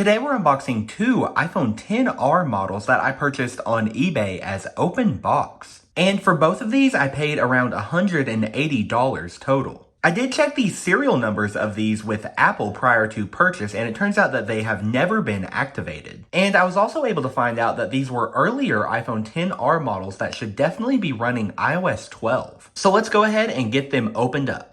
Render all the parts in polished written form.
Today we're unboxing two iPhone XR models that I purchased on eBay as open box. And for both of these I paid around $180 total. I did check the serial numbers of these with Apple prior to purchase, and it turns out that they have never been activated. And I was also able to find out that these were earlier iPhone XR models that should definitely be running iOS 12. So let's go ahead and get them opened up.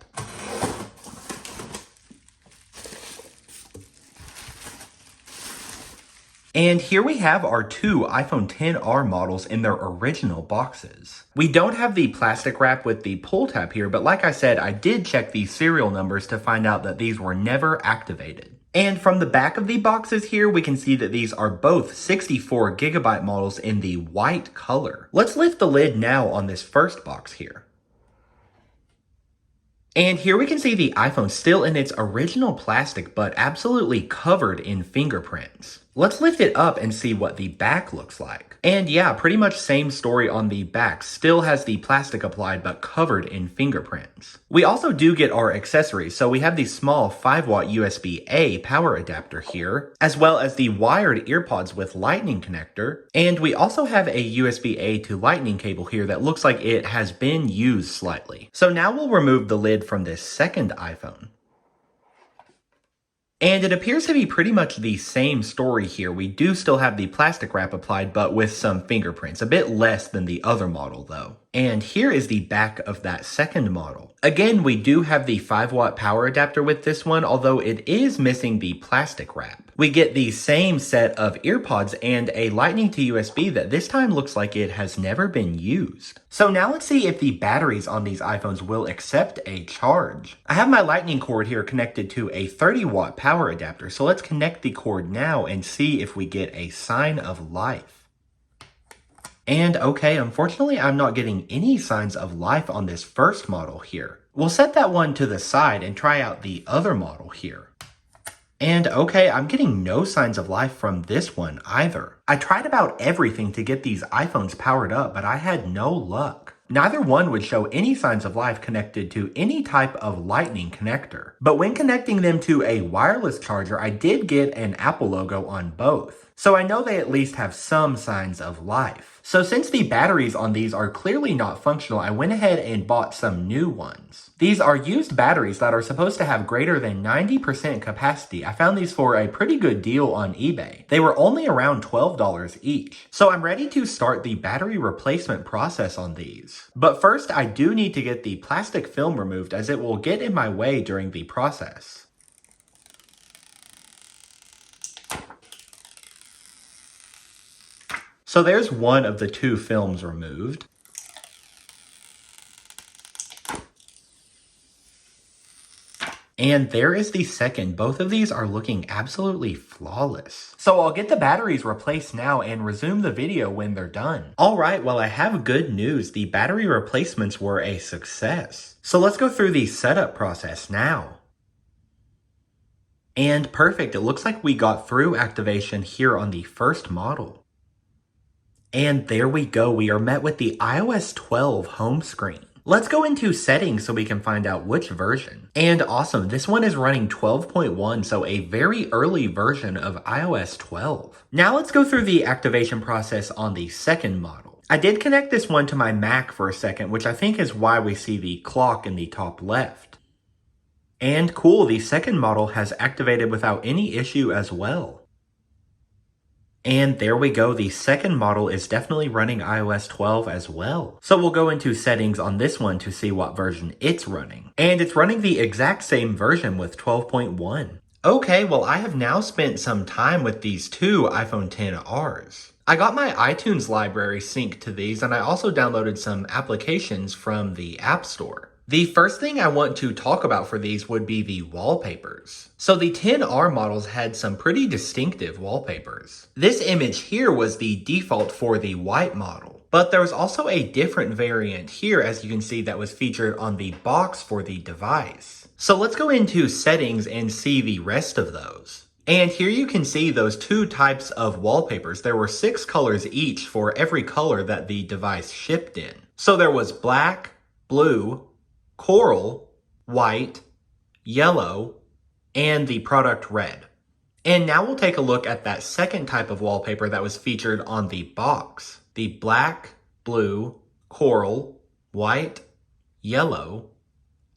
And here we have our two iPhone XR models in their original boxes. We don't have the plastic wrap with the pull tab here, but like I said, I did check the serial numbers to find out that these were never activated. And from the back of the boxes here, we can see that these are both 64GB models in the white color. Let's lift the lid now on this first box here. And here we can see the iPhone still in its original plastic, but absolutely covered in fingerprints. Let's lift it up and see what the back looks like. And yeah, pretty much same story on the back. Still has the plastic applied, but covered in fingerprints. We also do get our accessories. So we have the small 5-watt USB-A power adapter here, as well as the wired earpods with lightning connector. And we also have a USB-A to lightning cable here that looks like it has been used slightly. So now we'll remove the lid from this second iPhone. And it appears to be pretty much the same story here. We do still have the plastic wrap applied, but with some fingerprints. A bit less than the other model though. And here is the back of that second model. Again, we do have the 5-watt power adapter with this one, although it is missing the plastic wrap. We get the same set of earpods and a lightning to USB that this time looks like it has never been used. So now let's see if the batteries on these iPhones will accept a charge. I have my lightning cord here connected to a 30-watt power adapter, so let's connect the cord now and see if we get a sign of life. And okay, unfortunately, I'm not getting any signs of life on this first model here. We'll set that one to the side and try out the other model here. And okay, I'm getting no signs of life from this one either. I tried about everything to get these iPhones powered up, but I had no luck. Neither one would show any signs of life connected to any type of lightning connector. But when connecting them to a wireless charger, I did get an Apple logo on both. So I know they at least have some signs of life. So since the batteries on these are clearly not functional, I went ahead and bought some new ones. These are used batteries that are supposed to have greater than 90% capacity. I found these for a pretty good deal on eBay. They were only around $12 each. So I'm ready to start the battery replacement process on these. But first, I do need to get the plastic film removed as it will get in my way during the process. So there's one of the two films removed. And there is the second. Both of these are looking absolutely flawless. So I'll get the batteries replaced now and resume the video when they're done. Alright, well I have good news. The battery replacements were a success. So let's go through the setup process now. And perfect, it looks like we got through activation here on the first model. And there we go, we are met with the iOS 12 home screen. Let's go into settings so we can find out which version. And awesome, this one is running 12.1, so a very early version of iOS 12. Now let's go through the activation process on the second model. I did connect this one to my Mac for a second, which I think is why we see the clock in the top left. And cool, the second model has activated without any issue as well. And there we go, the second model is definitely running iOS 12 as well. So we'll go into settings on this one to see what version it's running. And it's running the exact same version with 12.1. Okay, well I have now spent some time with these two iPhone XRs. I got my iTunes library synced to these, and I also downloaded some applications from the App Store. The first thing I want to talk about for these would be the wallpapers. So the XR models had some pretty distinctive wallpapers. This image here was the default for the white model, but there was also a different variant here, as you can see, that was featured on the box for the device. So let's go into settings and see the rest of those. And here you can see those two types of wallpapers. There were 6 colors each for every color that the device shipped in. So there was black, blue, coral, white, yellow, and the product red. And now we'll take a look at that second type of wallpaper that was featured on the box. The black, blue, coral, white, yellow,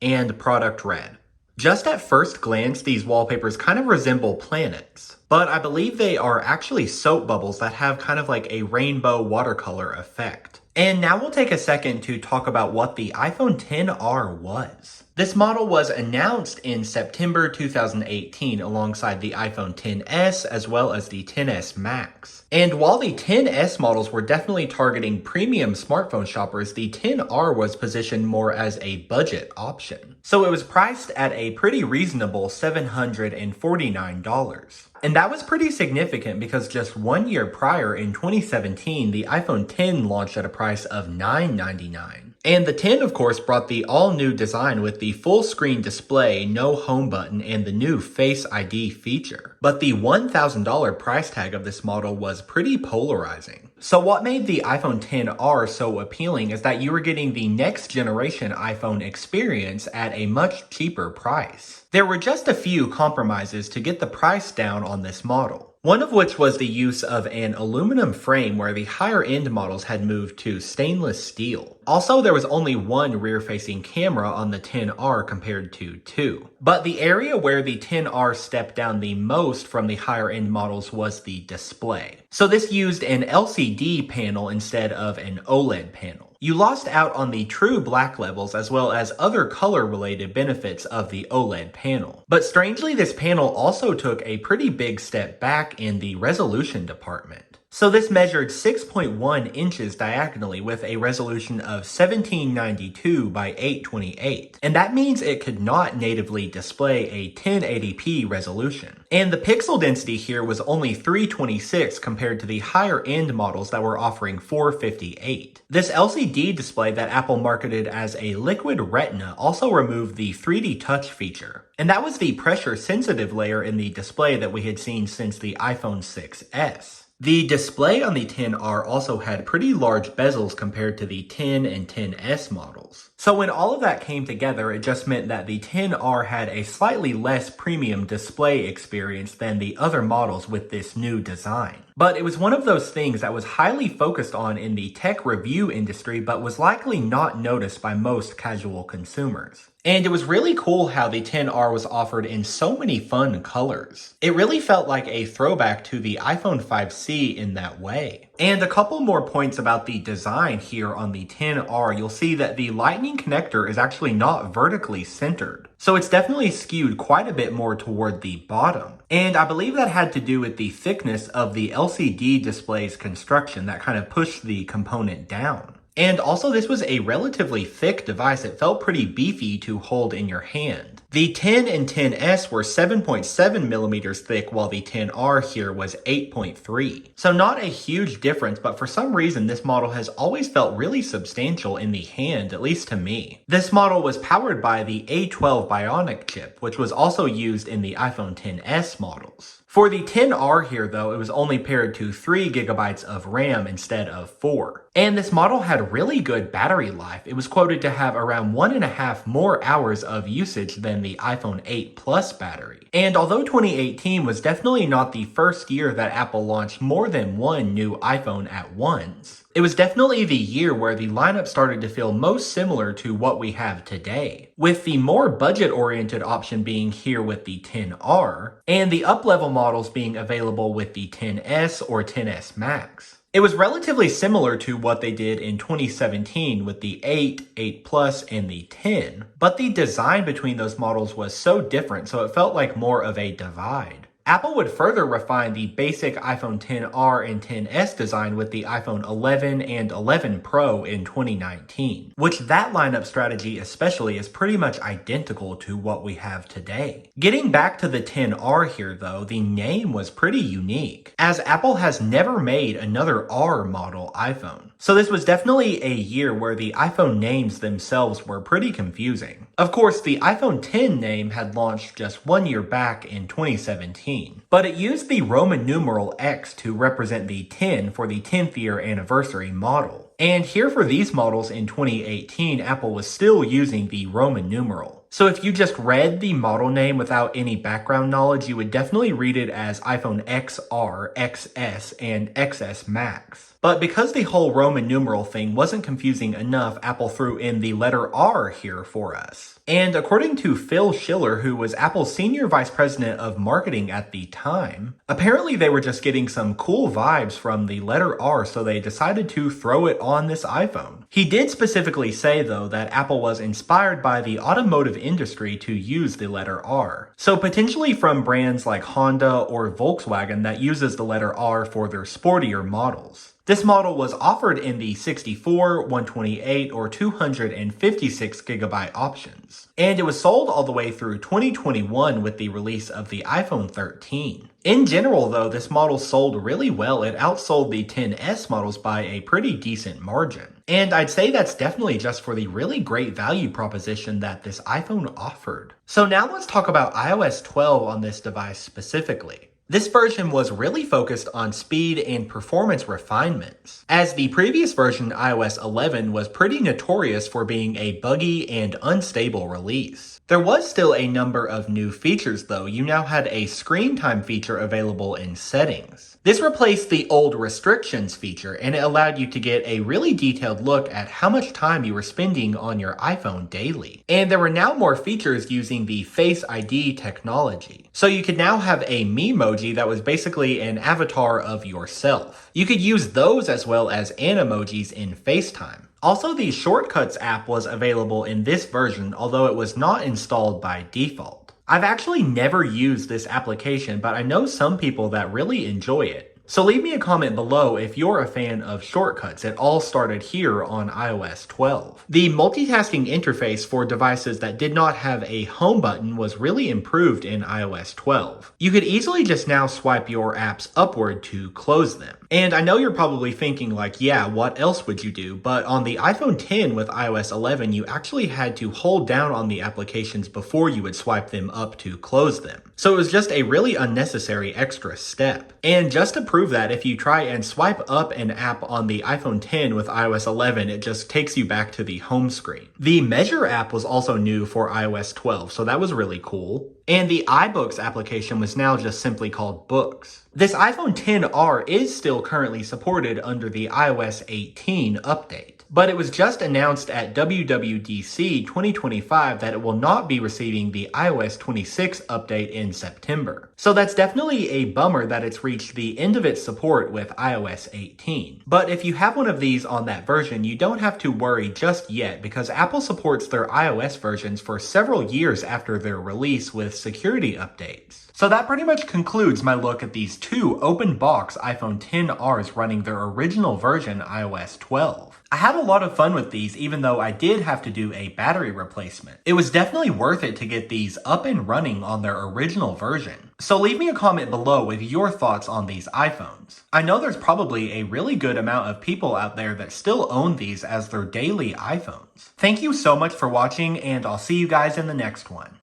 and product red. Just at first glance, these wallpapers kind of resemble planets, but I believe they are actually soap bubbles that have kind of like a rainbow watercolor effect. And now we'll take a second to talk about what the iPhone XR was. This model was announced in September 2018 alongside the iPhone XS as well as the XS Max. And while the XS models were definitely targeting premium smartphone shoppers, the XR was positioned more as a budget option. So it was priced at a pretty reasonable $749. And that was pretty significant because just 1 year prior in 2017, the iPhone X launched at a price of $999. And the X, of course, brought the all-new design with the full-screen display, no home button, and the new Face ID feature. But the $1,000 price tag of this model was pretty polarizing. So what made the iPhone XR so appealing is that you were getting the next generation iPhone experience at a much cheaper price. There were just a few compromises to get the price down on this model. One of which was the use of an aluminum frame where the higher end models had moved to stainless steel. Also, there was only one rear-facing camera on the XR compared to two. But the area where the XR stepped down the most from the higher end models was the display. So this used an LCD panel instead of an OLED panel. You lost out on the true black levels as well as other color-related benefits of the OLED panel. But strangely, this panel also took a pretty big step back in the resolution department. So this measured 6.1 inches diagonally with a resolution of 1792 by 828. And that means it could not natively display a 1080p resolution. And the pixel density here was only 326 compared to the higher end models that were offering 458. This LCD display that Apple marketed as a liquid retina also removed the 3D touch feature. And that was the pressure sensitive layer in the display that we had seen since the iPhone 6s. The display on the XR also had pretty large bezels compared to the X and XS models. So when all of that came together, it just meant that the XR had a slightly less premium display experience than the other models with this new design. But it was one of those things that was highly focused on in the tech review industry, but was likely not noticed by most casual consumers. And it was really cool how the XR was offered in so many fun colors. It really felt like a throwback to the iPhone 5C in that way. And a couple more points about the design here on the XR. You'll see that the lightning connector is actually not vertically centered. So it's definitely skewed quite a bit more toward the bottom. And I believe that had to do with the thickness of the LCD display's construction that kind of pushed the component down. And also this was a relatively thick device. It felt pretty beefy to hold in your hand. The X and XS were 7.7 millimeters thick while the XR here was 8.3. So not a huge difference, but for some reason this model has always felt really substantial in the hand, at least to me. This model was powered by the A12 Bionic chip, which was also used in the iPhone XS models. For the XR here though, it was only paired to 3 gigabytes of RAM instead of 4. And this model had really good battery life. It was quoted to have around 1.5 more hours of usage than the iPhone 8 Plus battery. And although 2018 was definitely not the first year that Apple launched more than one new iPhone at once, it was definitely the year where the lineup started to feel most similar to what we have today, with the more budget-oriented option being here with the XR, and the up-level models being available with the XS or XS Max. It was relatively similar to what they did in 2017 with the 8, 8 Plus, and the 10, but the design between those models was so different, so it felt like more of a divide. Apple would further refine the basic iPhone XR and XS design with the iPhone 11 and 11 Pro in 2019, which that lineup strategy especially is pretty much identical to what we have today. Getting back to the XR here though, the name was pretty unique, as Apple has never made another R model iPhone. So this was definitely a year where the iPhone names themselves were pretty confusing. Of course, the iPhone X name had launched just 1 year back in 2017, but it used the Roman numeral X to represent the 10 for the 10th year anniversary model. And here for these models in 2018, Apple was still using the Roman numeral. So if you just read the model name without any background knowledge, you would definitely read it as iPhone XR, XS, and XS Max. But because the whole Roman numeral thing wasn't confusing enough, Apple threw in the letter R here for us. And according to Phil Schiller, who was Apple's senior vice president of marketing at the time, apparently they were just getting some cool vibes from the letter R, so they decided to throw it on this iPhone. He did specifically say, though, that Apple was inspired by the automotive industry to use the letter R. So potentially from brands like Honda or Volkswagen that uses the letter R for their sportier models. This model was offered in the 64, 128, or 256 gigabyte options. And it was sold all the way through 2021 with the release of the iPhone 13. In general, though, this model sold really well. It outsold the XS models by a pretty decent margin. And I'd say that's definitely just for the really great value proposition that this iPhone offered. So now let's talk about iOS 12 on this device specifically. This version was really focused on speed and performance refinements, as the previous version, iOS 11, was pretty notorious for being a buggy and unstable release. There was still a number of new features though. You now had a screen time feature available in settings. This replaced the old restrictions feature, and it allowed you to get a really detailed look at how much time you were spending on your iPhone daily. And there were now more features using the Face ID technology. So you could now have a Memoji that was basically an avatar of yourself. You could use those as well as Animojis in FaceTime. Also, the Shortcuts app was available in this version, although it was not installed by default. I've actually never used this application, but I know some people that really enjoy it. So leave me a comment below if you're a fan of Shortcuts. It all started here on iOS 12. The multitasking interface for devices that did not have a home button was really improved in iOS 12. You could easily just now swipe your apps upward to close them. And I know you're probably thinking like, yeah, what else would you do? But on the iPhone X with iOS 11, you actually had to hold down on the applications before you would swipe them up to close them. So it was just a really unnecessary extra step. And just to prove that, if you try and swipe up an app on the iPhone X with iOS 11, it just takes you back to the home screen. The Measure app was also new for iOS 12, so that was really cool. And the iBooks application was now just simply called Books. This iPhone XR is still currently supported under the iOS 18 update. But it was just announced at WWDC 2025 that it will not be receiving the iOS 26 update in September. So that's definitely a bummer that it's reached the end of its support with iOS 18. But if you have one of these on that version, you don't have to worry just yet, because Apple supports their iOS versions for several years after their release with security updates. So that pretty much concludes my look at these two open box iPhone XRs running their original version iOS 12. I had a lot of fun with these, even though I did have to do a battery replacement. It was definitely worth it to get these up and running on their original version. So leave me a comment below with your thoughts on these iPhones. I know there's probably a really good amount of people out there that still own these as their daily iPhones. Thank you so much for watching, and I'll see you guys in the next one.